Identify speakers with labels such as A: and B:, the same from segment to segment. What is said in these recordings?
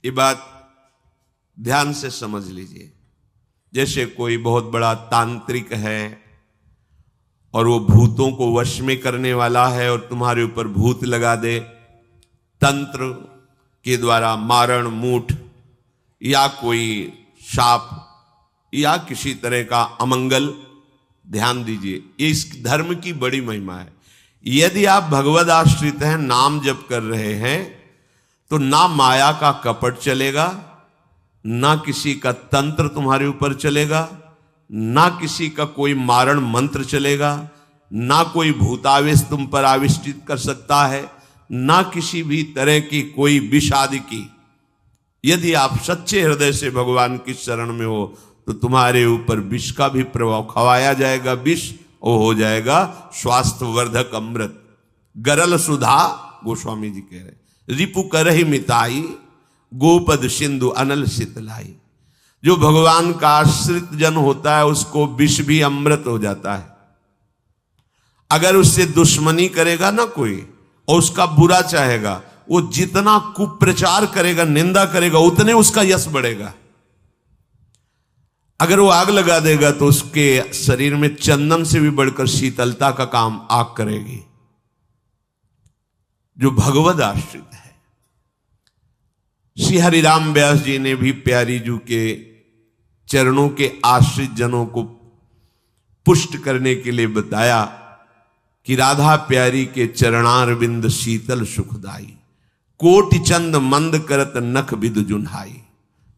A: ये बात ध्यान से समझ लीजिए। जैसे कोई बहुत बड़ा तांत्रिक है और वो भूतों को वश में करने वाला है और तुम्हारे ऊपर भूत लगा दे, तंत्र के द्वारा मारण मूठ या कोई शाप या किसी तरह का अमंगल, ध्यान दीजिए, ये इस धर्म की बड़ी महिमा है। यदि आप भगवद आश्रित हैं, नाम जप कर रहे हैं, तो ना माया का कपट चलेगा, ना किसी का तंत्र तुम्हारे ऊपर चलेगा, ना किसी का कोई मारण मंत्र चलेगा, ना कोई भूतावेश तुम पर आविष्टित कर सकता है, ना किसी भी तरह की कोई विष आदि की। यदि आप सच्चे हृदय से भगवान की शरण में हो तो तुम्हारे ऊपर विष का भी प्रभाव खवाया जाएगा, विष वो हो जाएगा स्वास्थ्यवर्धक अमृत। गरल सुधा, गोस्वामी जी कह रहे, रिपु करहि मिताई, गोपद सिंधु अनल शीतलाई। जो भगवान का आश्रित जन होता है उसको विष भी अमृत हो जाता है। अगर उससे दुश्मनी करेगा ना कोई और उसका बुरा चाहेगा, वो जितना कुप्रचार करेगा, निंदा करेगा, उतने उसका यश बढ़ेगा। अगर वो आग लगा देगा तो उसके शरीर में चंदन से भी बढ़कर शीतलता का काम आग करेगी। जो भगवद आश्रित है, श्री हरिराम व्यास जी ने भी प्यारी जू के चरणों के आश्रित जनों को पुष्ट करने के लिए बताया कि राधा प्यारी के चरणारविंद शीतल सुखदाई, कोटि चंद मंद करत नख बिदु जुन्हाई।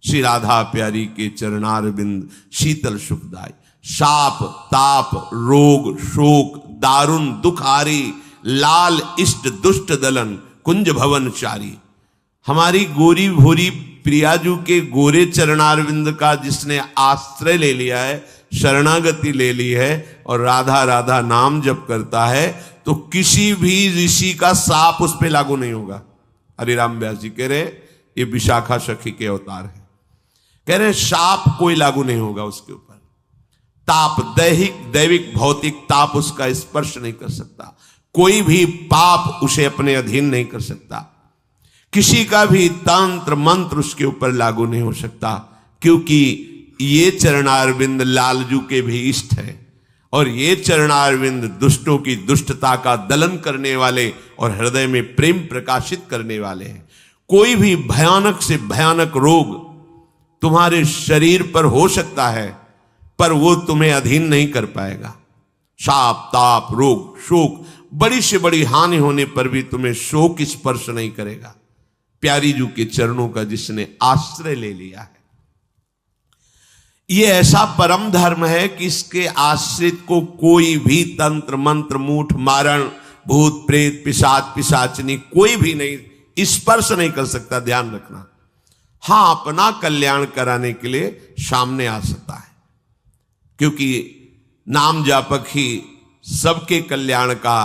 A: श्री राधा प्यारी के चरणारविंद शीतल सुखदाई। शाप ताप रोग शोक दारुण दुखारी, लाल इष्ट दुष्ट दलन कुंज भवन चारी। हमारी गोरी भोरी प्रियाजू के गोरे चरणारविंद का जिसने आश्रय ले लिया है, शरणागति ले ली है और राधा राधा नाम जप करता है, तो किसी भी ऋषि का साप उस पर लागू नहीं होगा। हरिराम व्यास जी कह रहे ये विशाखा सखी के अवतार है, कह रहे शाप कोई लागू नहीं होगा उसके ऊपर। ताप दैविक भौतिक ताप उसका स्पर्श नहीं कर सकता। कोई भी पाप उसे अपने अधीन नहीं कर सकता। किसी का भी तंत्र मंत्र उसके ऊपर लागू नहीं हो सकता, क्योंकि ये चरणारविंद लालजू के भी इष्ट है और ये चरणारविंद दुष्टों की दुष्टता का दलन करने वाले और हृदय में प्रेम प्रकाशित करने वाले हैं। कोई भी भयानक से भयानक रोग तुम्हारे शरीर पर हो सकता है, पर वो तुम्हें अधीन नहीं कर पाएगा। शाप ताप रोग शोक, बड़ी से बड़ी हानि होने पर भी तुम्हें शोक स्पर्श नहीं करेगा, प्यारी जू के चरणों का जिसने आश्रय ले लिया है। ये ऐसा परम धर्म है कि इसके आश्रित को कोई भी तंत्र मंत्र मूठ मारण भूत प्रेत पिशाच पिशाचनी कोई भी नहीं स्पर्श नहीं कर सकता। ध्यान रखना। हां, अपना कल्याण कराने के लिए सामने आ सकता है, क्योंकि नाम जापक ही सबके कल्याण का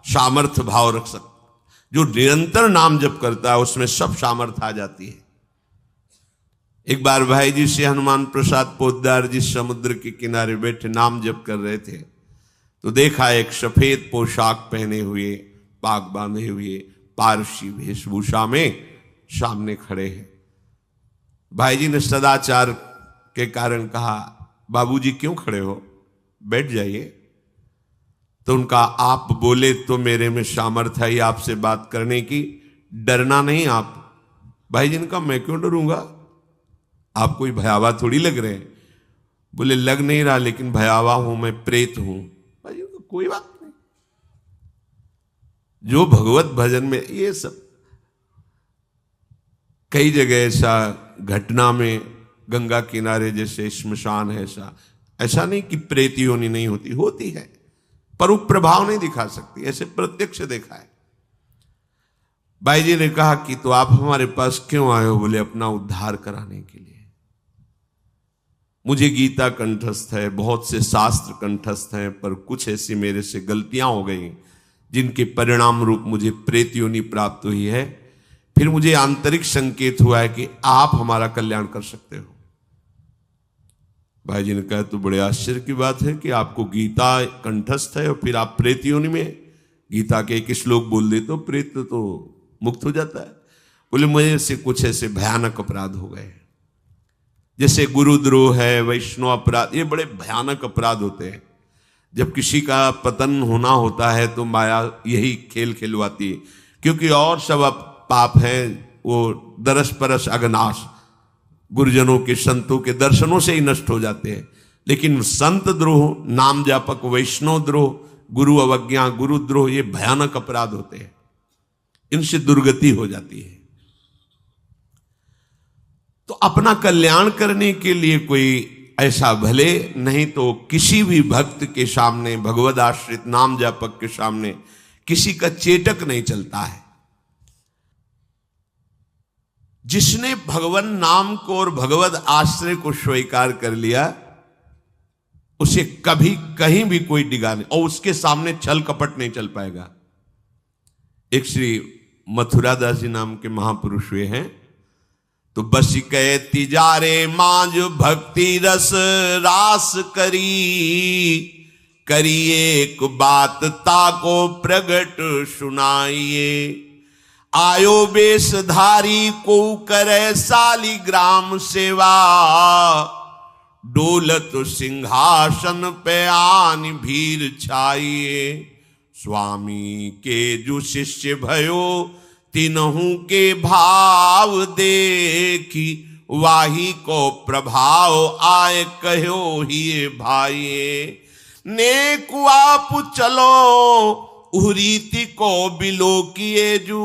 A: सामर्थ्य भाव रख सकता। जो निरंतर नाम जप करता है उसमें सब सामर्थ्य आ जाती है। एक बार भाई जी से हनुमान प्रसाद पोद्दार जी समुद्र के किनारे बैठे नाम जप कर रहे थे, तो देखा एक सफेद पोशाक पहने हुए पाग बांधे हुए पारसी वेशभूषा में सामने खड़े हैं। भाई जी ने सदाचार के कारण कहा, बाबूजी क्यों खड़े हो, बैठ जाइए। तो उनका आप बोले तो मेरे में सामर्थ्य है आपसे बात करने की, डरना नहीं आप। भाई जी ने कहा मैं क्यों डरूंगा, आप कोई भयावा थोड़ी लग रहे हैं। बोले लग नहीं रहा, लेकिन भयावा हूं, मैं प्रेत हूं। भाई जी तो कोई बात नहीं। जो भगवत भजन में ये सब कई जगह ऐसा घटना में, गंगा किनारे जैसे श्मशान है, ऐसा नहीं कि प्रेत योनि नहीं होती, होती है, पर वो प्रभाव नहीं दिखा सकती। ऐसे प्रत्यक्ष देखा है। भाई जी ने कहा कि तो आप हमारे पास क्यों आए हो? बोले अपना उद्धार कराने के लिए। मुझे गीता कंठस्थ है, बहुत से शास्त्र कंठस्थ हैं, पर कुछ ऐसी मेरे से गलतियां हो गई जिनके परिणाम रूप मुझे प्रेत योनि प्राप्त हुई है। फिर मुझे आंतरिक संकेत हुआ है कि आप हमारा कल्याण कर सकते हो। भाई जी ने कहा तो बड़े आश्चर्य की बात है कि आपको गीता कंठस्थ है और फिर आप प्रेत योनि में। गीता के एक श्लोक बोल दे तो प्रेत तो मुक्त हो जाता है। बोले मुझे से कुछ ऐसे भयानक अपराध हो गए, जैसे गुरुद्रोह है, वैष्णव अपराध, ये बड़े भयानक अपराध होते हैं। जब किसी का पतन होना होता है तो माया यही खेल खिलवाती है, क्योंकि और सब पाप हैं वो दरस परस अगनाश, गुरुजनों के संतों के दर्शनों से ही नष्ट हो जाते हैं। लेकिन संत द्रोह, नाम जापक, वैष्णव द्रोह, गुरु अवज्ञा, गुरुद्रोह, ये भयानक अपराध होते हैं, इनसे दुर्गति हो जाती है। तो अपना कल्याण करने के लिए कोई ऐसा भले नहीं तो किसी भी भक्त के सामने, भगवद आश्रित नाम जापक के सामने किसी का चेटक नहीं चलता है। जिसने भगवान नाम को और भगवद आश्रय को स्वीकार कर लिया, उसे कभी कहीं भी कोई डिगा नहीं, और उसके सामने छल कपट नहीं चल पाएगा। एक श्री मथुरादास जी नाम के महापुरुष हुए हैं, तो बस कहे तिजारे मांझ भक्ति रस रास करिए एक बात ताको प्रगट सुनाइए। आयो बेशधारी को करे सालिग्राम सेवा, डोलत सिंहासन पे आन भीर छाइए। स्वामी के जो शिष्य भयो तिनहु के भाव देखी, वाही को प्रभाव आए कहो ही भाई। नेक आप चलो उरीति को बिलो किए जू,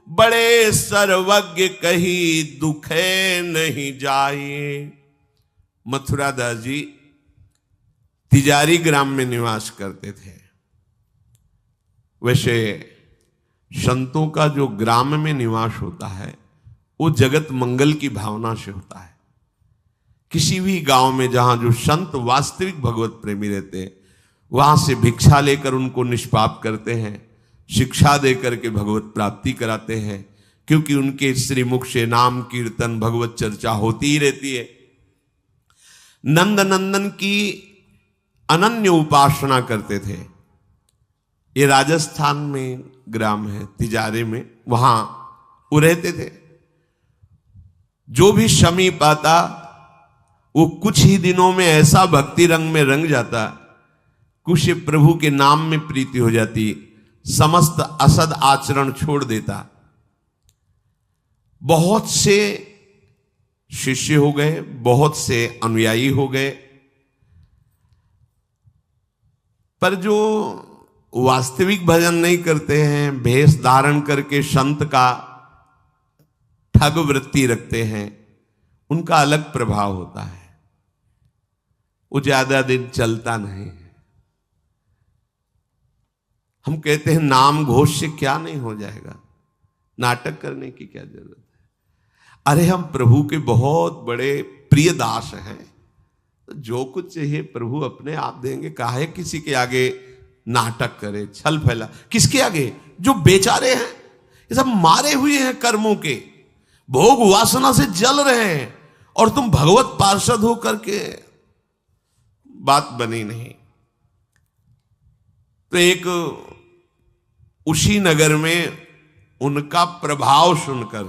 A: बड़े सर्वज्ञ कही दुखे नहीं जाए। मथुरा दास जी तिजारी ग्राम में निवास करते थे। वैसे संतों का जो ग्राम में निवास होता है वो जगत मंगल की भावना से होता है। किसी भी गांव में जहां जो संत वास्तविक भगवत प्रेमी रहते हैं, वहां से भिक्षा लेकर उनको निष्पाप करते हैं, शिक्षा देकर के भगवत प्राप्ति कराते हैं, क्योंकि उनके श्रीमुख से नाम कीर्तन भगवत चर्चा होती ही रहती है। नंद नंदन की अनन्य उपासना करते थे। ये राजस्थान में ग्राम है तिजारे में, वहां वो रहते थे। जो भी समीप आता वो कुछ ही दिनों में ऐसा भक्ति रंग में रंग जाता, कुछ प्रभु के नाम में प्रीति हो जाती, समस्त असद आचरण छोड़ देता। बहुत से शिष्य हो गए, बहुत से अनुयायी हो गए, पर जो वास्तविक भजन नहीं करते हैं, भेष धारण करके संत का ठग वृत्ति रखते हैं, उनका अलग प्रभाव होता है। वो ज्यादा दिन चलता नहीं है। हम कहते हैं नाम घोष से क्या नहीं हो जाएगा, नाटक करने की क्या जरूरत है। अरे हम प्रभु के बहुत बड़े प्रिय दास हैं, तो जो कुछ चाहिए प्रभु अपने आप देंगे। काहे किसी के आगे नाटक करे, छल फैला। किसके आगे? जो बेचारे हैं, ये सब मारे हुए हैं कर्मों के, भोग वासना से जल रहे हैं, और तुम भगवत पार्षद हो करके बात बनी नहीं। तो एक उसी नगर में उनका प्रभाव सुनकर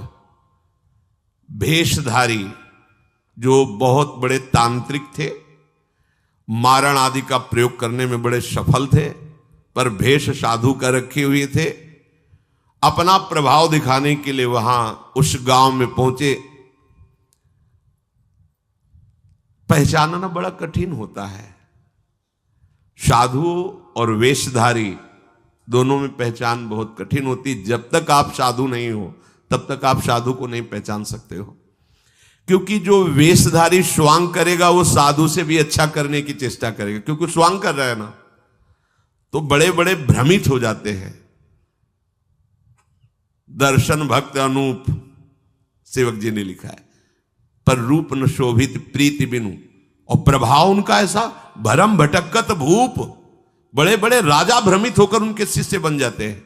A: भेषधारी जो बहुत बड़े तांत्रिक थे, मारण आदि का प्रयोग करने में बड़े सफल थे, पर भेष साधु का रखे हुए थे, अपना प्रभाव दिखाने के लिए वहां उस गांव में पहुंचे। पहचानना बड़ा कठिन होता है। साधु और वेशधारी दोनों में पहचान बहुत कठिन होती। जब तक आप साधु नहीं हो तब तक आप साधु को नहीं पहचान सकते हो, क्योंकि जो वेशधारी स्वांग करेगा वो साधु से भी अच्छा करने की चेष्टा करेगा, क्योंकि स्वांग कर रहा है ना, तो बड़े बड़े भ्रमित हो जाते हैं। दर्शन भक्त अनूप सेवक जी ने लिखा है, पर रूप न शोभित प्रीति बिनु, और प्रभाव उनका ऐसा भरम भटकत भूप, बड़े बड़े राजा भ्रमित होकर उनके शिष्य बन जाते हैं।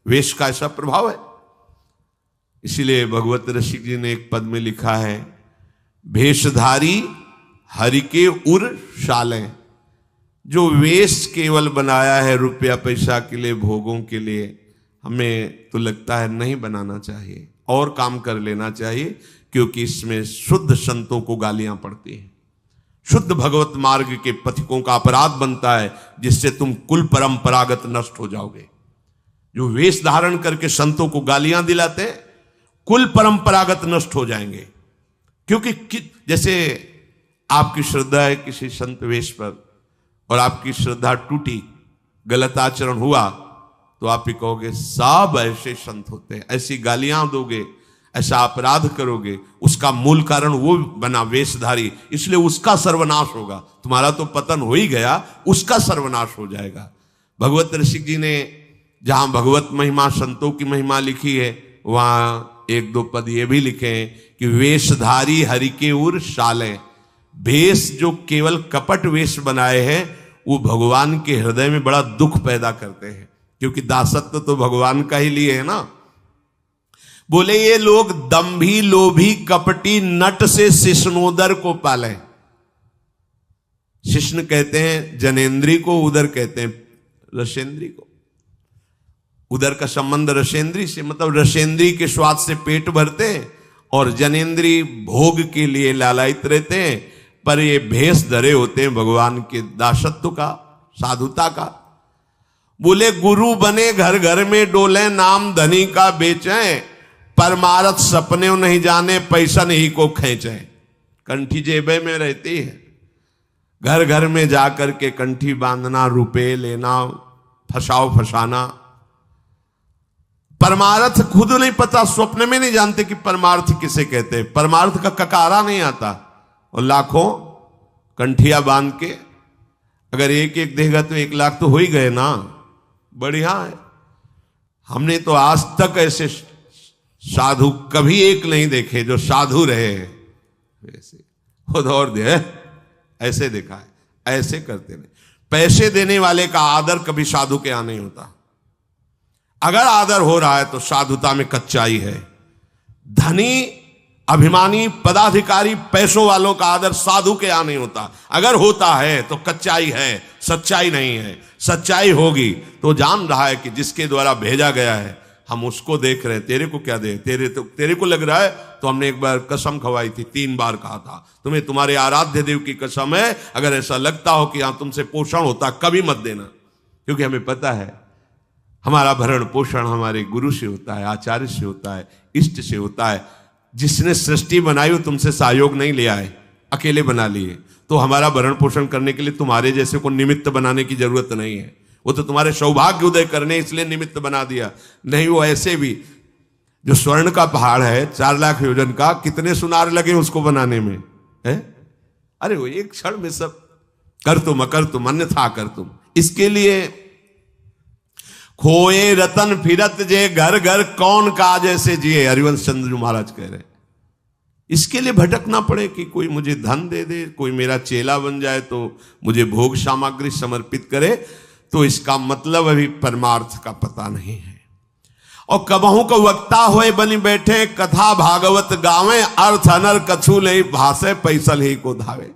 A: वेश का ऐसा प्रभाव है। इसीलिए भगवत रसिक जी ने एक पद में लिखा है, भेषधारी हरि के उर शालें। जो वेश केवल बनाया है रुपया पैसा के लिए, भोगों के लिए, हमें तो लगता है नहीं बनाना चाहिए, और काम कर लेना चाहिए, क्योंकि इसमें शुद्ध संतों को गालियां पड़ती हैं, शुद्ध भगवत मार्ग के पथिकों का अपराध बनता है, जिससे तुम कुल परंपरागत नष्ट हो जाओगे। जो वेश धारण करके संतों को गालियां दिलाते, कुल परंपरागत नष्ट हो जाएंगे। क्योंकि जैसे आपकी श्रद्धा है किसी संत वेश पर और आपकी श्रद्धा टूटी, गलत आचरण हुआ, तो आप ही कहोगे सब ऐसे संत होते हैं, ऐसी गालियां दोगे, ऐसा अपराध करोगे, उसका मूल कारण वो बना वेशधारी, इसलिए उसका सर्वनाश होगा। तुम्हारा तो पतन हो ही गया, उसका सर्वनाश हो जाएगा। भगवत ऋषि जी ने जहां भगवत महिमा, संतों की महिमा लिखी है, वहां एक दो पद ये भी लिखे हैं कि वेशधारी हरि के उर शाले, वेश जो केवल कपट वेश बनाए हैं वो भगवान के हृदय में बड़ा दुख पैदा करते हैं, क्योंकि दासत्व तो भगवान का ही लिए है ना। बोले ये लोग दंभी लोभी कपटी नट से शिष्णोदर को पाले। शिष्ण कहते हैं जनेन्द्री को, उदर कहते हैं रसेंद्री को। उदर का संबंध रसेंद्री से, मतलब रसेंद्री के स्वाद से पेट भरते हैं और जनेन्द्री भोग के लिए लालायित रहते हैं, पर ये भेष धरे होते हैं भगवान के दासत्व का, साधुता का। बोले गुरु बने घर घर में डोले, नाम धनी का बेचे, परमारथ सपने नहीं जाने, पैसा नहीं को खींचे। कंठी जेबे में रहती है, घर घर में जाकर के कंठी बांधना, रुपए लेना, फसाओ फसाना, परमार्थ खुद नहीं पता, स्वप्न में नहीं जानते कि परमार्थ किसे कहते हैं, परमार्थ का ककारा नहीं आता, और लाखों कंठिया बांध के अगर एक एक देगा तो 1 लाख तो हो ही गए ना, बढ़िया है। हमने तो आज तक ऐसे साधु कभी एक नहीं देखे जो साधु रहे हैं, वैसे खुद और दे ऐसे देखा है, ऐसे करते नहीं। पैसे देने वाले का आदर कभी साधु के यहां नहीं होता, अगर आदर हो रहा है तो साधुता में कच्चाई है। धनी, अभिमानी, पदाधिकारी, पैसों वालों का आदर साधु के यहां नहीं होता, अगर होता है तो कच्चाई है, सच्चाई नहीं है। सच्चाई होगी तो जान रहा है कि जिसके द्वारा भेजा गया है हम उसको देख रहे हैं, तेरे को क्या दे, तेरे को लग रहा है तो हमने एक बार कसम खवाई थी, 3 बार कहा था तुम्हें तुम्हारे आराध्य देव की कसम है, अगर ऐसा लगता हो कि यहां तुमसे पोषण होता कभी मत देना, क्योंकि हमें पता है हमारा भरण पोषण हमारे गुरु से होता है, आचार्य से होता है, इष्ट से होता है। जिसने सृष्टि बनाई वो तुमसे सहयोग नहीं ले आए, अकेले बना लिए, तो हमारा भरण पोषण करने के लिए तुम्हारे जैसे को निमित्त बनाने की जरूरत नहीं है, वो तो तुम्हारे सौभाग्य उदय करने इसलिए निमित्त बना दिया। नहीं वो ऐसे भी जो स्वर्ण का पहाड़ है 4 लाख योजन का, कितने सुनार लगे उसको बनाने में है? अरे वो एक क्षण में सब कर तुम अन्यथा कर तुम। इसके लिए खोए रतन फिरत जे घर घर, कौन काज ऐसे जिए, हरिवंश चंद्र महाराज कह रहे। इसके लिए भटकना पड़े कि कोई मुझे धन दे दे, कोई मेरा चेला बन जाए तो मुझे भोग सामग्री समर्पित करे, तो इसका मतलब अभी परमार्थ का पता नहीं है। और कबहू को वक्ता होए बनी बैठे, कथा भागवत गावे, अर्थ अनर कछु ले भाषे, पैसल ही को धावे।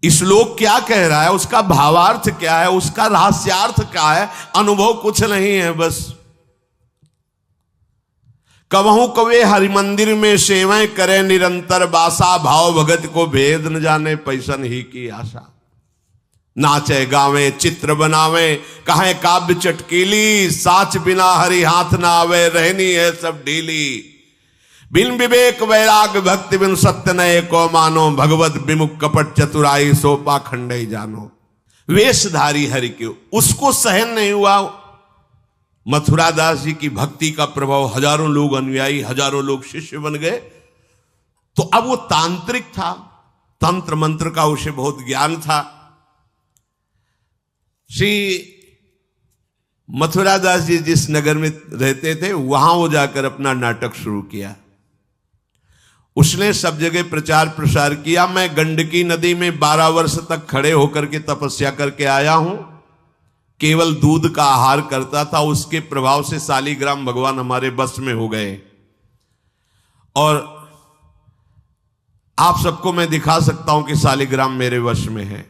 A: श्लोक क्या कह रहा है, उसका भावार्थ क्या है, उसका रहस्यार्थ क्या है, अनुभव कुछ नहीं है। बस कबहू कवे हरि मंदिर में सेवाएं करे निरंतर बासा, भाव भगत को भेद न जाने, पैसन ही की आशा। नाचे गावे चित्र बनावे, कहे काव्य चटकीली, साच बिना हरि हाथ ना आवे, रहनी है सब ढीली। बिन विवेक वैराग भक्ति बिन सत्य नये को मानो, भगवत विमुख कपट चतुराई सो पाखंड ही जानो। वेशधारी हरि के उसको सहन नहीं हुआ। मथुरा दास जी की भक्ति का प्रभाव, हजारों लोग अनुयायी, हजारों लोग शिष्य बन गए। तो अब वो तांत्रिक था, तंत्र मंत्र का उसे बहुत ज्ञान था। श्री मथुरा दास जी जिस नगर में रहते थे वहां वो जाकर अपना नाटक शुरू किया। उसने सब जगह प्रचार प्रसार किया। मैं गंडकी नदी में 12 वर्ष तक खड़े होकर के तपस्या करके आया हूं, केवल दूध का आहार करता था। उसके प्रभाव से शालिग्राम भगवान हमारे बस में हो गए। और आप सबको मैं दिखा सकता हूं कि शालिग्राम मेरे वश में है,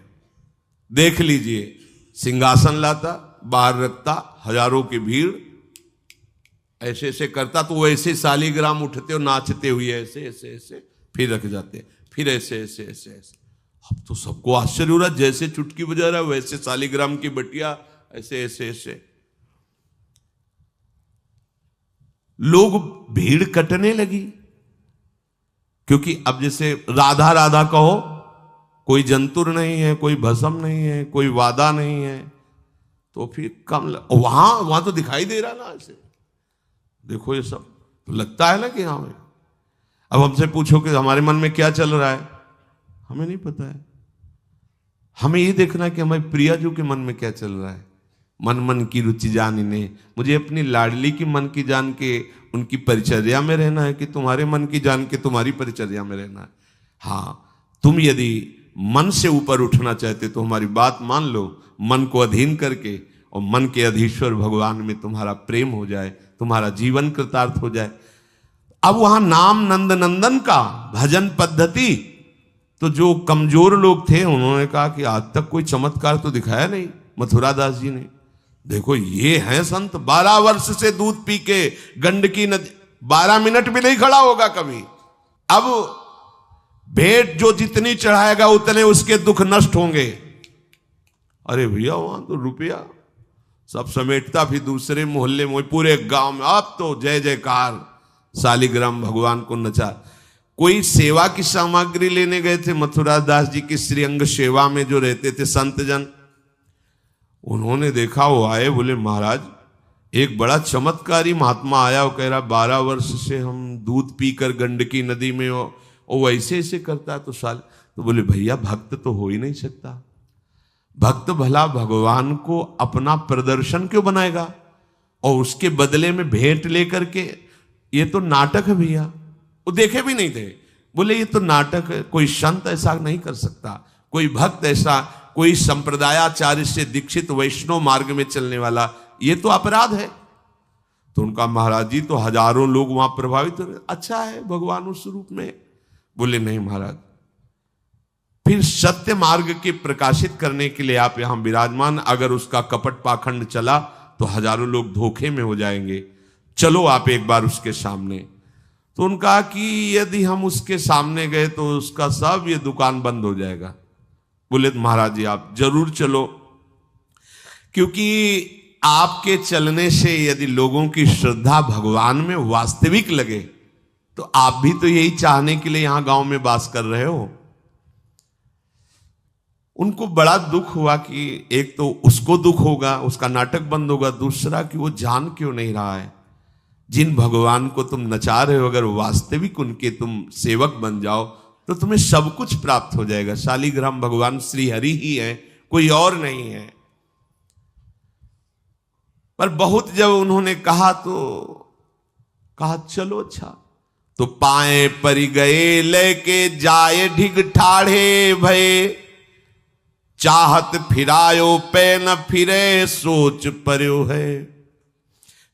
A: देख लीजिए। सिंहासन लाता, बाहर रखता, हजारों की भीड़, ऐसे ऐसे करता तो वो ऐसे शालिग्राम उठते और नाचते हुए ऐसे ऐसे ऐसे फिर रख जाते, फिर ऐसे ऐसे ऐसे ऐसे। अब तो सबको आश्चर्य हो रहा, जैसे चुटकी बजा रहा है वैसे शालिग्राम की बटिया ऐसे ऐसे ऐसे। लोग भीड़ कटने लगी, क्योंकि अब जैसे राधा राधा कहो, कोई जंतुर नहीं है, कोई भस्म नहीं है, कोई वादा नहीं है, तो फिर कम वहां तो दिखाई दे रहा ना ऐसे, देखो ये सब तो लगता है ना कि हाँ भाई। अब हमसे पूछो कि हमारे मन में क्या चल रहा है, हमें नहीं पता है। हमें ये देखना है कि हमारे प्रियाजू के मन में क्या चल रहा है। मन मन की रुचि जानिने, मुझे अपनी लाडली की मन की जान के उनकी परिचर्या में रहना है कि तुम्हारे मन की जान के तुम्हारी परिचर्या में रहना है। हाँ, तुम यदि मन से ऊपर उठना चाहते तो हमारी बात मान लो, मन को अधीन करके, और मन के अधीश्वर भगवान में तुम्हारा प्रेम हो जाए, तुम्हारा जीवन कृतार्थ हो जाए। अब वहां नाम नंद नंदन का भजन पद्धति, तो जो कमजोर लोग थे उन्होंने कहा कि आज तक कोई चमत्कार तो दिखाया नहीं मथुरा दास जी ने। देखो ये हैं संत, 12 वर्ष से दूध पी के गंडकी नदी 12 मिनट भी नहीं खड़ा होगा कभी। अब भेंट जो जितनी चढ़ाएगा उतने उसके दुख नष्ट होंगे। अरे भैया वहां तो रुपया सब समेटता, फिर दूसरे मोहल्ले में पूरे गांव में अब तो जय जयकार, शालिग्राम भगवान को नचा। कोई सेवा की सामग्री लेने गए थे मथुरा दास जी की श्रीअंग सेवा में जो रहते थे संत जन, उन्होंने देखा, वो आए, बोले महाराज एक बड़ा चमत्कारी महात्मा आया, वो कह रहा 12 वर्ष से हम दूध पीकर गंडकी नदी में वो ऐसे ऐसे करता है तो साल। तो बोले भैया भक्त तो हो ही नहीं सकता, भक्त भला भगवान को अपना प्रदर्शन क्यों बनाएगा और उसके बदले में भेंट लेकर के, ये तो नाटक है भैया। वो देखे भी नहीं थे, बोले ये तो नाटक है, कोई संत ऐसा नहीं कर सकता, कोई भक्त ऐसा, कोई संप्रदायाचार्य से दीक्षित वैष्णव मार्ग में चलने वाला, ये तो अपराध है। तो उनका महाराज जी तो हजारों लोग वहां प्रभावित हो, अच्छा है भगवान उस रूप में। बोले नहीं महाराज, फिर सत्य मार्ग के प्रकाशित करने के लिए आप यहां विराजमान, अगर उसका कपट पाखंड चला तो हजारों लोग धोखे में हो जाएंगे, चलो आप एक बार उसके सामने। तो उनका कि यदि हम उसके सामने गए तो उसका सब ये दुकान बंद हो जाएगा। बोले महाराज जी आप जरूर चलो, क्योंकि आपके चलने से यदि लोगों की श्रद्धा भगवान में वास्तविक लगे तो आप भी तो यही चाहने के लिए यहां गांव में वास कर रहे हो। उनको बड़ा दुख हुआ कि एक तो उसको दुख होगा, उसका नाटक बंद होगा, दूसरा कि वो जान क्यों नहीं रहा है जिन भगवान को तुम नचा रहे हो, अगर वास्तविक उनके तुम सेवक बन जाओ तो तुम्हें सब कुछ प्राप्त हो जाएगा। शालिग्राम भगवान श्री हरि ही है, कोई और नहीं है। पर बहुत जब उन्होंने कहा तो कहा चलो अच्छा, तो पाए परि गए लेके जाए ढिग ठाढ़े भये, चाहत फिरायो पे न फिरे सोच पर्यो है,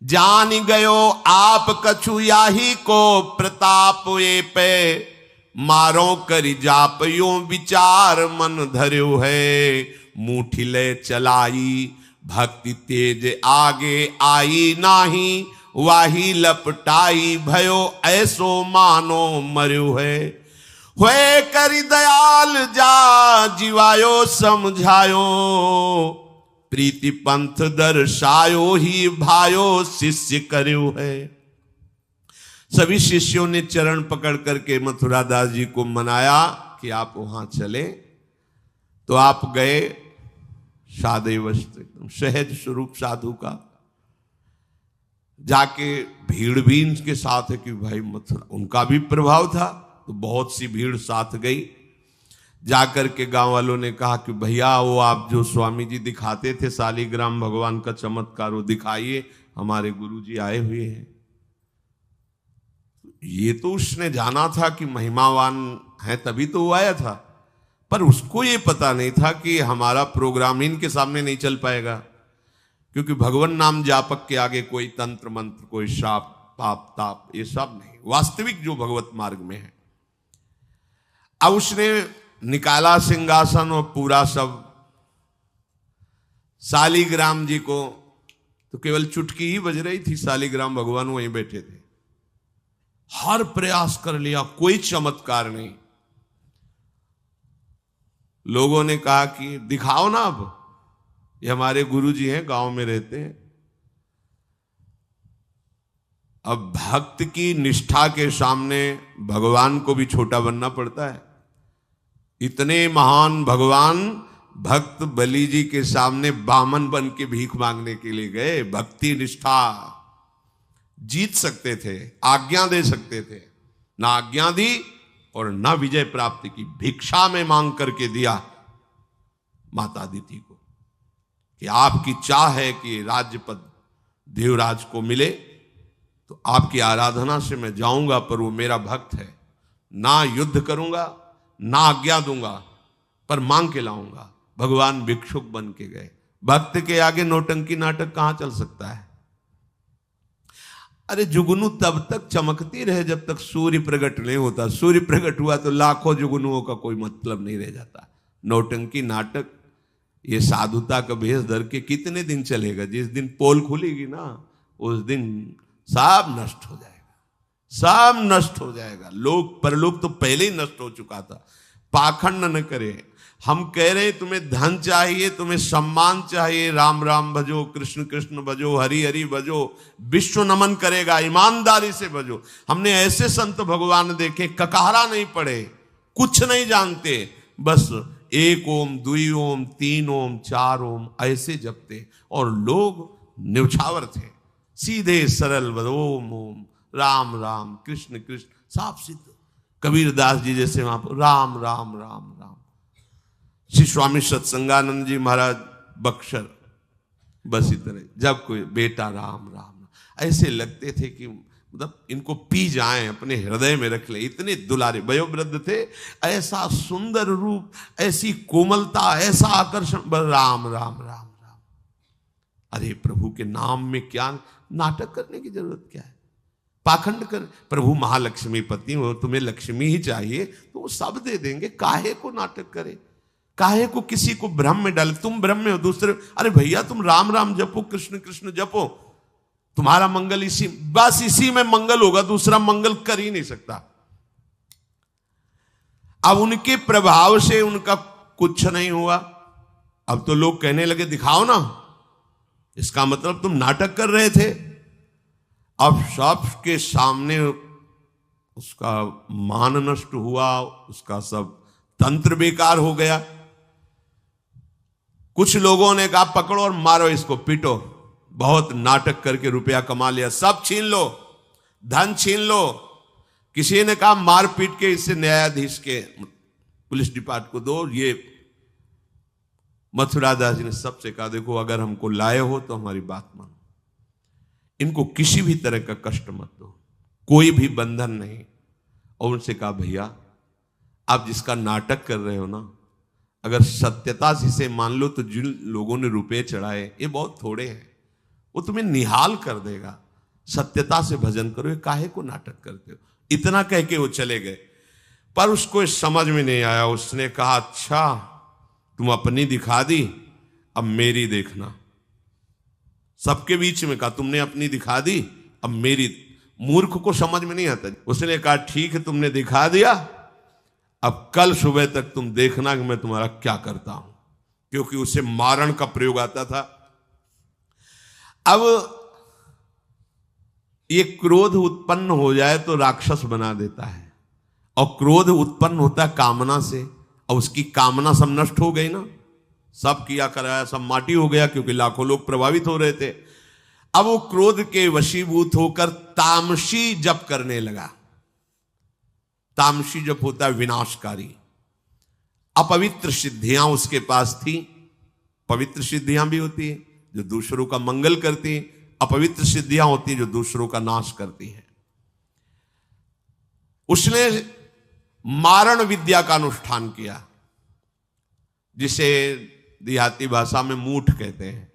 A: जान गयो आप कछु याही को प्रताप ये पे, मारो करी जाप यो विचार मन धर्यो है, मुठी ले चलाई भक्ति तेज आगे आई नाही, वाही लपटाई भयो ऐसो मानो मर्यो है, हुए करी दयाल जा जीवायो समझायो, प्रीति पंथ दर्शायो ही भायो शिष्य कर्यो है। सभी शिष्यों ने चरण पकड़ करके मथुरा दास जी को मनाया कि आप वहां चले। तो आप गए सादे वस्त्र, एकदम सहज स्वरूप साधु का, जाके भीड़ भी इनके साथ है कि भाई मथुरा, उनका भी प्रभाव था तो बहुत सी भीड़ साथ गई। जाकर के गांव वालों ने कहा कि भैया वो आप जो स्वामी जी दिखाते थे शालिग्राम भगवान का चमत्कार वो दिखाइए, हमारे गुरुजी आए हुए हैं। ये तो उसने जाना था कि महिमावान है तभी तो वो आया था, पर उसको ये पता नहीं था कि हमारा प्रोग्राम इनके सामने नहीं चल पाएगा, क्योंकि भगवान नाम जापक के आगे कोई तंत्र मंत्र, कोई श्राप पाप ताप ये सब नहीं, वास्तविक जो भगवत मार्ग में है। अब उसने निकाला सिंहासन और पूरा सब शालिग्राम जी को तो केवल चुटकी ही बज रही थी, शालिग्राम भगवान वहीं बैठे थे। हर प्रयास कर लिया, कोई चमत्कार नहीं। लोगों ने कहा कि दिखाओ ना, अब ये हमारे गुरुजी हैं, गांव में रहते हैं। अब भक्त की निष्ठा के सामने भगवान को भी छोटा बनना पड़ता है। इतने महान भगवान भक्त बलि जी के सामने बामन बन के भीख मांगने के लिए गए। भक्ति निष्ठा जीत सकते थे, आज्ञा दे सकते थे, ना आज्ञा दी और ना विजय प्राप्त की। भिक्षा में मांग करके दिया माता अदिति को कि आपकी चाह है कि राज्य पद देवराज को मिले, तो आपकी आराधना से मैं जाऊंगा, पर वो मेरा भक्त है, ना युद्ध करूंगा ना आज्ञा दूंगा, पर मांग के लाऊंगा। भगवान भिक्षुक बन के गए। भक्त के आगे नौटंकी नाटक कहां चल सकता है? अरे जुगनू तब तक चमकती रहे जब तक सूर्य प्रकट नहीं होता। सूर्य प्रकट हुआ तो लाखों जुगनुओं का कोई मतलब नहीं रह जाता। नौटंकी नाटक, ये साधुता का भेष धर के कितने दिन चलेगा? जिस दिन पोल खुलेगी ना, उस दिन सब नष्ट हो जाएगा, सब नष्ट हो जाएगा। लोग परलोक तो पहले ही नष्ट हो चुका था। पाखंड न करे। हम कह रहे तुम्हें धन चाहिए, तुम्हें सम्मान चाहिए, राम राम भजो, कृष्ण कृष्ण भजो, हरि हरि भजो, विश्व नमन करेगा, ईमानदारी से भजो। हमने ऐसे संत भगवान देखे, ककारा नहीं पड़े, कुछ नहीं जानते, बस एक ओम, दुई ओम, तीन ओम, चार ओम ऐसे जपते, और लोग न्यौछावर थे, सीधे सरल ओम ओम, राम राम, कृष्ण कृष्ण, साफ सिद्ध। कबीरदास जी जैसे वहां पर राम राम राम राम। श्री स्वामी सत्संगानंद जी महाराज बक्सर, बस इतने। जब कोई बेटा राम राम, ऐसे लगते थे कि मतलब इनको पी जाएं, अपने हृदय में रख ले। इतने दुलारे वयोवृद्ध थे, ऐसा सुंदर रूप, ऐसी कोमलता, ऐसा आकर्षण, बस राम राम राम राम। अरे प्रभु के नाम में क्या नाटक करने की जरूरत क्या है? पाखंड कर। प्रभु महालक्ष्मी पति हो, तुम्हें लक्ष्मी ही चाहिए तो वो सब दे देंगे। काहे को नाटक करे? काहे को किसी को भ्रम में डाले? तुम भ्रम में हो, दूसरे, अरे भैया तुम राम राम जपो, कृष्ण कृष्ण जपो, तुम्हारा मंगल इसी, बस इसी में मंगल होगा, दूसरा मंगल कर ही नहीं सकता। अब उनके प्रभाव से उनका कुछ नहीं हुआ। अब तो लोग कहने लगे दिखाओ ना, इसका मतलब तुम नाटक कर रहे थे। अब सबके सामने उसका मान नष्ट हुआ, उसका सब तंत्र बेकार हो गया। कुछ लोगों ने कहा पकड़ो और मारो इसको, पीटो, बहुत नाटक करके रुपया कमा लिया, सब छीन लो, धन छीन लो। किसी ने कहा मार पीट के इसे न्यायाधीश के, पुलिस डिपार्टमेंट को दो। ये मथुरा दास जी ने सबसे कहा देखो अगर हमको लाए हो तो हमारी बात मानो, इनको किसी भी तरह का कष्ट मत दो, कोई भी बंधन नहीं। और उनसे कहा भैया आप जिसका नाटक कर रहे हो ना, अगर सत्यता से इसे मान लो तो जिन लोगों ने रुपए चढ़ाए ये बहुत थोड़े हैं, वो तुम्हें निहाल कर देगा। सत्यता से भजन करो, ये काहे को नाटक करते हो? इतना कह के वो चले गए। पर उसको समझ में नहीं आया। उसने कहा अच्छा तुम अपनी दिखा दी, अब मेरी देखना। सबके बीच में कहा तुमने अपनी दिखा दी, अब मेरी। मूर्ख को समझ में नहीं आता। उसने कहा ठीक है तुमने दिखा दिया, अब कल सुबह तक तुम देखना कि मैं तुम्हारा क्या करता हूं। क्योंकि उसे मारण का प्रयोग आता था। अब ये क्रोध उत्पन्न हो जाए तो राक्षस बना देता है, और क्रोध उत्पन्न होता है कामना से, और उसकी कामना सब नष्ट हो गई ना, सब किया कराया सब माटी हो गया, क्योंकि लाखों लोग प्रभावित हो रहे थे। अब वो क्रोध के वशीभूत होकर तामसी जप करने लगा। तामसी जप होता है विनाशकारी। अपवित्र सिद्धियां उसके पास थी। पवित्र सिद्धियां भी होती हैं जो दूसरों का मंगल करती हैं, अपवित्र सिद्धियां होती हैं जो दूसरों का नाश करती हैं। उसने मारण विद्या का अनुष्ठान किया, जिसे देहाती भाषा में मूठ कहते हैं।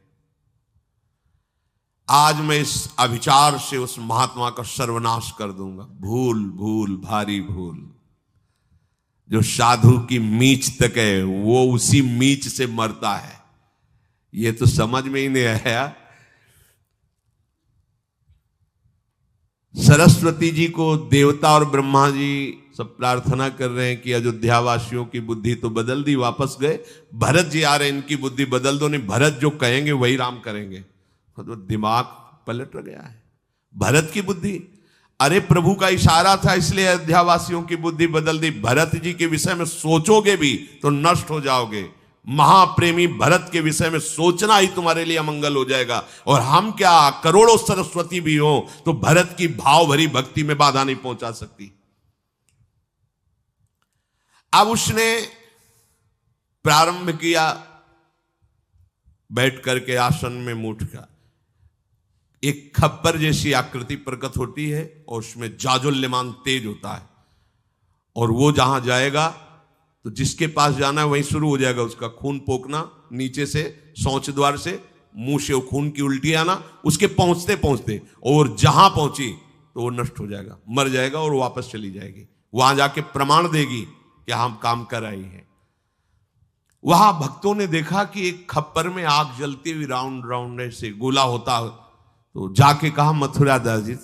A: आज मैं इस अभिचार से उस महात्मा का सर्वनाश कर दूंगा। भूल भूल भारी भूल। जो साधु की मीच तक है वो उसी मीच से मरता है। ये तो समझ में ही नहीं आया। सरस्वती जी को देवता और ब्रह्मा जी सब प्रार्थना कर रहे हैं कि अयोध्या वासियों की बुद्धि तो बदल दी, वापस गए। भरत जी आ रहे हैं, इनकी बुद्धि बदल दो, नहीं भरत जो कहेंगे वही राम करेंगे। तो दिमाग पलट गया है भरत की बुद्धि। अरे प्रभु का इशारा था इसलिए अयोध्या वासियों की बुद्धि बदल दी। भरत जी के विषय में सोचोगे भी तो नष्ट हो जाओगे। महाप्रेमी भरत के विषय में सोचना ही तुम्हारे लिए अमंगल हो जाएगा। और हम क्या, करोड़ों सरस्वती भी हो तो भरत की भाव भरी भक्ति में बाधा नहीं पहुंचा सकती। अब उसने प्रारंभ किया बैठ करके आसन में मूठ का, एक खप्पर जैसी आकृति प्रकट होती है और उसमें जाजुल्यमान तेज होता है। और वो जहां जाएगा तो जिसके पास जाना है वहीं शुरू हो जाएगा उसका खून पोकना, नीचे से शौच द्वार से मुंह से खून की उल्टी आना, उसके पहुंचते पहुंचते, और जहां पहुंची तो वो नष्ट हो जाएगा, मर जाएगा और वापस चली जाएगी। वहां जाके प्रमाण देगी कि हम काम कर रही हैं। वहां भक्तों ने देखा कि एक खप्पर में आग जलती हुई राउंड राउंड ऐसे गोला होता, तो जाके कहा मथुरा दास जी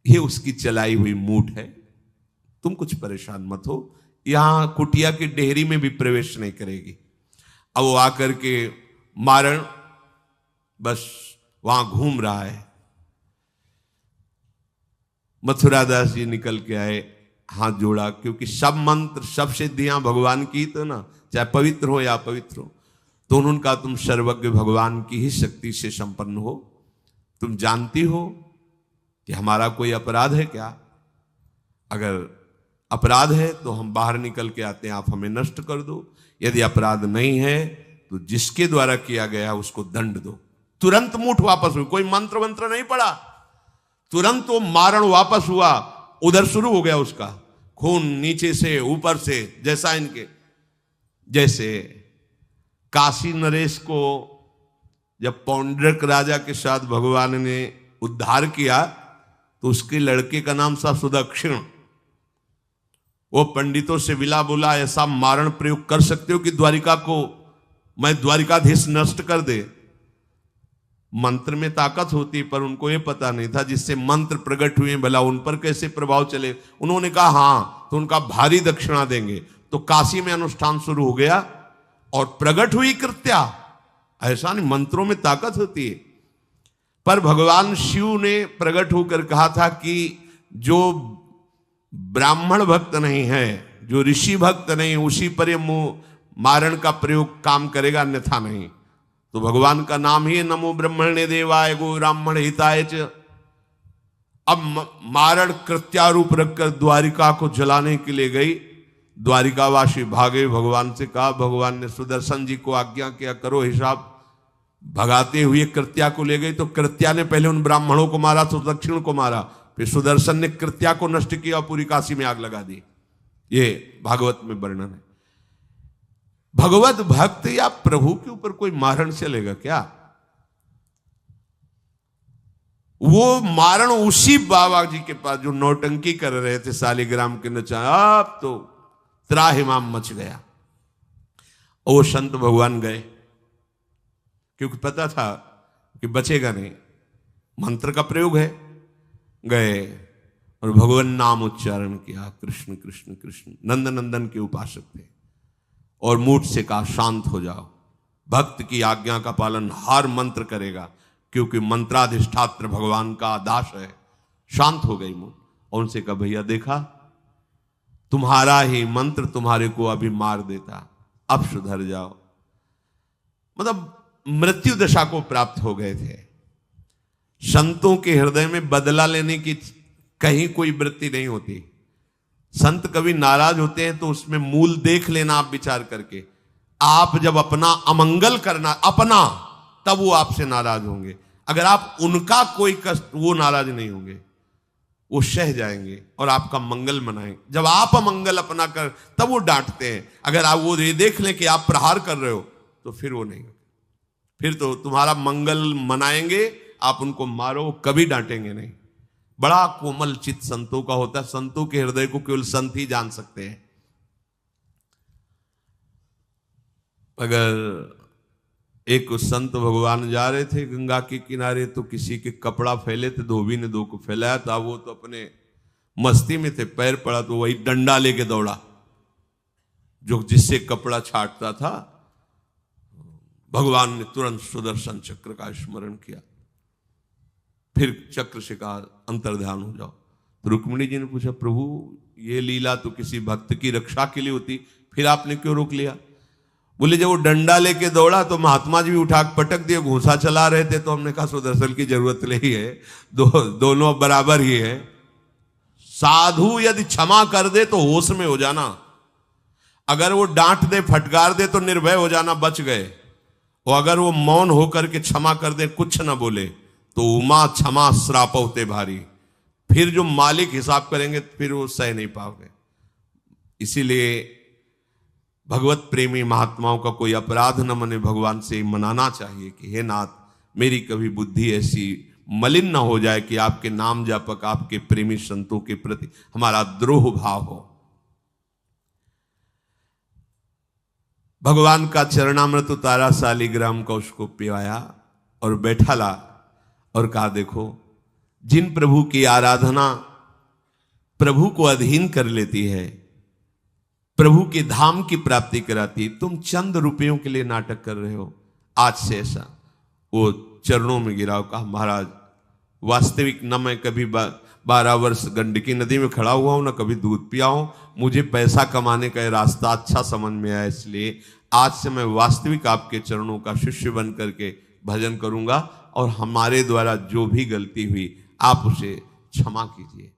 A: ये उसकी चलाई हुई मूठ है, तुम कुछ परेशान मत हो, यहां कुटिया की डेहरी में भी प्रवेश नहीं करेगी। अब वो आकर के मारण बस वहां घूम रहा है। मथुरा दास जी निकल के आए, हाथ जोड़ा, क्योंकि सब मंत्र सब सिद्धियां भगवान की, तो ना चाहे पवित्र हो या अपवित्र हो, तो उनका तुम सर्वज्ञ भगवान की ही शक्ति से संपन्न हो। तुम जानती हो कि हमारा कोई अपराध है क्या? अगर अपराध है तो हम बाहर निकल के आते हैं, आप हमें नष्ट कर दो। यदि अपराध नहीं है तो जिसके द्वारा किया गया उसको दंड दो। तुरंत मूठ वापस हुई, कोई मंत्र मंत्र नहीं पड़ा, तुरंत वो मारण वापस हुआ। उधर शुरू हो गया उसका खून, नीचे से ऊपर से, जैसा इनके जैसे काशी नरेश को जब पौंड्रक राजा के साथ भगवान ने उद्धार किया तो उसके लड़के का नाम था सुदक्षिण। वो पंडितों से विला बोला ऐसा मारण प्रयोग कर सकते हो कि द्वारिका को मैं द्वारिकाधीश नष्ट कर दे। मंत्र में ताकत होती पर उनको ये पता नहीं था जिससे मंत्र प्रकट हुए भला उन पर कैसे प्रभाव चले। उन्होंने कहा हाँ, तो उनका भारी दक्षिणा देंगे। तो काशी में अनुष्ठान शुरू हो गया और प्रकट हुई कृत्या। ऐसा नहीं, मंत्रों में ताकत होती है। पर भगवान शिव ने प्रकट होकर कहा था कि जो ब्राह्मण भक्त नहीं है, जो ऋषि भक्त नहीं, उसी पर ये मारण का प्रयोग काम करेगा, अन्यथा नहीं। तो भगवान का नाम ही नमो ब्रह्मण्य देवाय गो ब्राह्मण हिताय च। अब मारण कृत्यारूप रखकर द्वारिका को जलाने के लिए गई। द्वारिकावासी भागे, भगवान से कहा, भगवान ने सुदर्शन जी को आज्ञा किया करो हिसाब। भगाते हुए कृत्या को ले गई तो कृत्या ने पहले उन ब्राह्मणों को मारा, तो दक्षिण को मारा, फिर सुदर्शन ने कृत्या को नष्ट किया और पूरी काशी में आग लगा दी। ये भागवत में वर्णन है। भगवत भक्त या प्रभु के ऊपर कोई मारण चलेगा क्या? वो मारण उसी बाबा जी के पास जो नौटंकी कर रहे थे शालिग्राम के नचा, अब तो त्राहिमाम मच गया। वो संत भगवान गए क्योंकि पता था कि बचेगा नहीं, मंत्र का प्रयोग है। गए और भगवान नाम उच्चारण किया, कृष्ण कृष्ण कृष्ण। नंद नंदन के उपासक थे और मूठ से कहा शांत हो जाओ। भक्त की आज्ञा का पालन हर मंत्र करेगा क्योंकि मंत्राधिष्ठात्र भगवान का दास है। शांत हो गई मूठ और उनसे कहा भैया देखा, तुम्हारा ही मंत्र तुम्हारे को अभी मार देता, अब सुधर जाओ। मतलब मृत्यु दशा को प्राप्त हो गए थे। संतों के हृदय में बदला लेने की कहीं कोई वृत्ति नहीं होती। संत कभी नाराज होते हैं तो उसमें मूल देख लेना आप विचार करके। आप जब अपना अमंगल करना अपना, तब वो आपसे नाराज होंगे। अगर आप उनका कोई कष्ट, वो नाराज नहीं होंगे, वो सह जाएंगे और आपका मंगल मनाएंगे। जब आप अमंगल अपना कर, तब वो डांटते हैं। अगर आप वो ये देख लें कि आप प्रहार कर रहे हो तो फिर वो नहीं, फिर तो तुम्हारा मंगल मनाएंगे, आप उनको मारो, कभी डांटेंगे नहीं। बड़ा कोमल चित्त संतों का होता है। संतों के हृदय को केवल संत ही जान सकते हैं। अगर एक संत भगवान जा रहे थे गंगा के किनारे, तो किसी के कपड़ा फैले थे, धोबी ने दो को फैलाया था, वो तो अपने मस्ती में थे, पैर पड़ा तो वही डंडा लेके दौड़ा जो जिससे कपड़ा छाटता था। भगवान ने तुरंत सुदर्शन चक्र का स्मरण किया, फिर चक्र से कहा अंतर्ध्यान हो जाओ। तो रुक्मिणी जी ने पूछा, प्रभु ये लीला तो किसी भक्त की रक्षा के लिए होती, फिर आपने क्यों रोक लिया? बोले जब वो डंडा लेके दौड़ा तो महात्मा जी भी उठा पटक दिए, घूंसा चला रहे थे, तो हमने कहा सुदर्शन की जरूरत नहीं है, दोनों बराबर ही है। साधु यदि क्षमा कर दे तो होश में हो जाना, अगर वो डांट दे फटकार दे तो निर्भय हो जाना, बच गए। और अगर वो मौन होकर के क्षमा कर दे, कुछ न बोले, तो उमा क्षमा श्राप होते भारी, फिर जो मालिक हिसाब करेंगे फिर वो सह नहीं पाओगे। इसीलिए भगवत प्रेमी महात्माओं का कोई अपराध न मने, भगवान से मनाना चाहिए कि हे नाथ मेरी कभी बुद्धि ऐसी मलिन न हो जाए कि आपके नाम जापक आपके प्रेमी संतों के प्रति हमारा द्रोह भाव हो। भगवान का चरणामृत उतारा, शालिग्राम का उसको पिवाया और बैठा ला और कहा देखो जिन प्रभु की आराधना प्रभु को अधीन कर लेती है, प्रभु के धाम की प्राप्ति कराती, तुम चंद रुपयों के लिए नाटक कर रहे हो। आज से ऐसा वो चरणों में गिरा, कहा महाराज वास्तविक न मैं कभी 12 वर्ष गंडकी नदी में खड़ा हुआ हूं, न कभी दूध पिया हूं, मुझे पैसा कमाने का रास्ता अच्छा समझ में आया, इसलिए आज से मैं वास्तविक आपके चरणों का शिष्य बन करके भजन करूंगा और हमारे द्वारा जो भी गलती हुई आप उसे क्षमा कीजिए।